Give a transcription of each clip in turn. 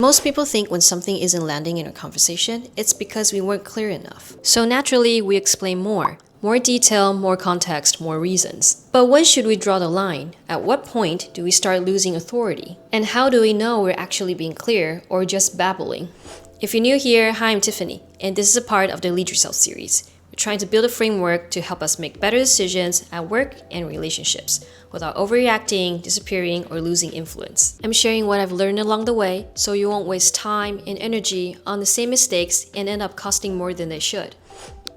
Most people think when something isn't landing in a conversation, it's because we weren't clear enough. So naturally, we explain more detail, more context, more reasons. But when should we draw the line? At what point do we start losing authority? And how do we know we're actually being clear or just babbling? If you're new here, hi, I'm Tiffany, and this is a part of the Lead Yourself series. We're trying to build a framework to help us make better decisions at work and relationships without overreacting, disappearing, or losing influence. I'm sharing what I've learned along the way so you won't waste time and energy on the same mistakes and end up costing more than they should.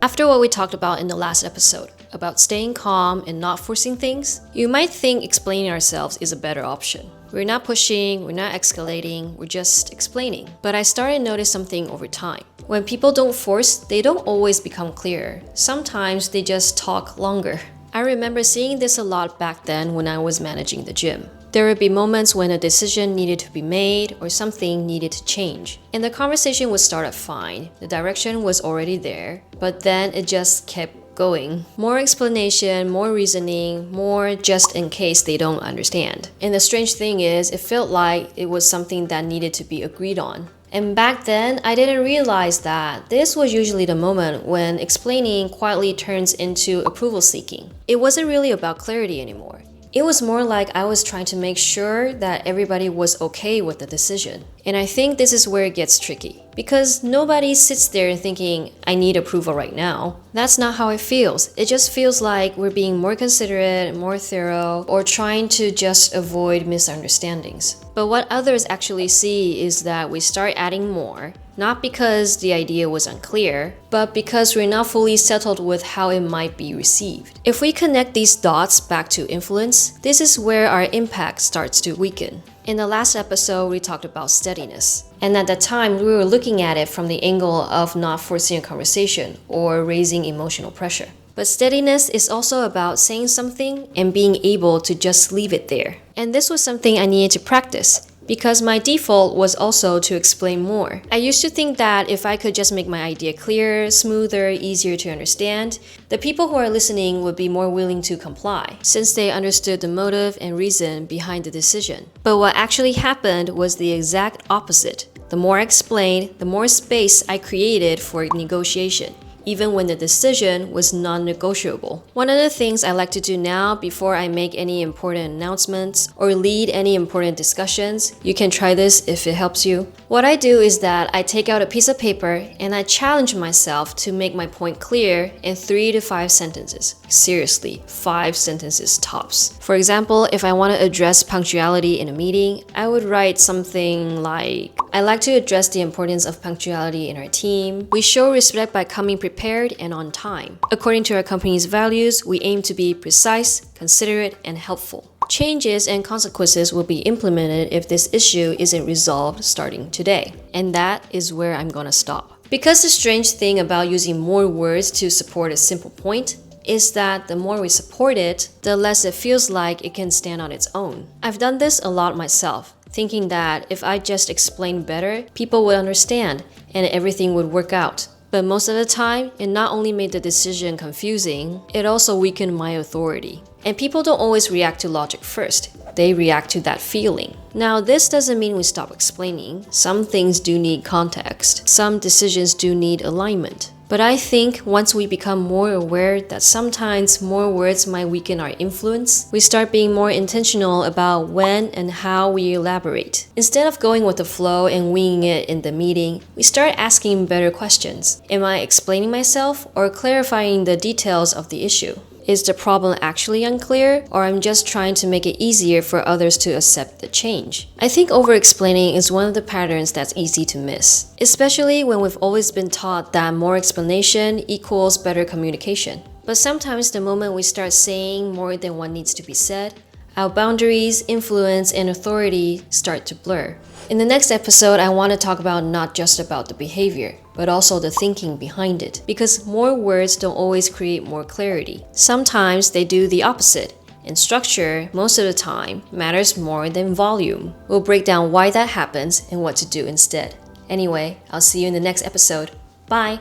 After what we talked about in the last episode, about staying calm and not forcing things, you might think explaining ourselves is a better option. We're not pushing, we're not escalating, we're just explaining. But I started to notice something over time. When people don't force, they don't always become clearer. Sometimes they just talk longer. I remember seeing this a lot back then when I was managing the gym. There would be moments when a decision needed to be made or something needed to change. And the conversation would start out fine. The direction was already there, but then it just kept going. More explanation, more reasoning, more just in case they don't understand. And the strange thing is, it felt like it was something that needed to be agreed on. And back then, I didn't realize that this was usually the moment when explaining quietly turns into approval seeking. It wasn't really about clarity anymore. It was more like I was trying to make sure that everybody was okay with the decision. And I think this is where it gets tricky. Because nobody sits there thinking, I need approval right now. That's not how it feels. It just feels like we're being more considerate, more thorough, or trying to just avoid misunderstandings. But what others actually see is that we start adding more, not because the idea was unclear, but because we're not fully settled with how it might be received. If we connect these dots back to influence, this is where our impact starts to weaken. In the last episode, we talked about steadiness. And at that time, we were looking at it from the angle of not forcing a conversation or raising emotional pressure. But steadiness is also about saying something and being able to just leave it there. And this was something I needed to practice, because my default was also to explain more. I used to think that if I could just make my idea clearer, smoother, easier to understand, the people who are listening would be more willing to comply, since they understood the motive and reason behind the decision. But what actually happened was the exact opposite. The more I explained, the more space I created for negotiation, even when the decision was non-negotiable. One of the things I like to do now before I make any important announcements or lead any important discussions, you can try this if it helps you. What I do is that I take out a piece of paper and I challenge myself to make my point clear in 3 to 5 sentences. Seriously, 5 sentences tops. For example, if I want to address punctuality in a meeting, I would write something like, I like to address the importance of punctuality in our team. We show respect by coming prepared and on time. According to our company's values, we aim to be precise, considerate, and helpful. Changes and consequences will be implemented if this issue isn't resolved starting today. And that is where I'm gonna stop. Because the strange thing about using more words to support a simple point is that the more we support it, the less it feels like it can stand on its own. I've done this a lot myself, thinking that if I just explained better, people would understand and everything would work out. But most of the time, it not only made the decision confusing, it also weakened my authority. And people don't always react to logic first. They react to that feeling. Now, this doesn't mean we stop explaining. Some things do need context. Some decisions do need alignment. But I think once we become more aware that sometimes more words might weaken our influence, we start being more intentional about when and how we elaborate. Instead of going with the flow and winging it in the meeting, we start asking better questions. Am I explaining myself or clarifying the details of the issue? Is the problem actually unclear, or I'm just trying to make it easier for others to accept the change? I think over-explaining is one of the patterns that's easy to miss, especially when we've always been taught that more explanation equals better communication. But sometimes the moment we start saying more than what needs to be said, our boundaries, influence, and authority start to blur. In the next episode, I want to talk about not just about the behavior, but also the thinking behind it. Because more words don't always create more clarity. Sometimes they do the opposite. And structure, most of the time, matters more than volume. We'll break down why that happens and what to do instead. Anyway, I'll see you in the next episode. Bye!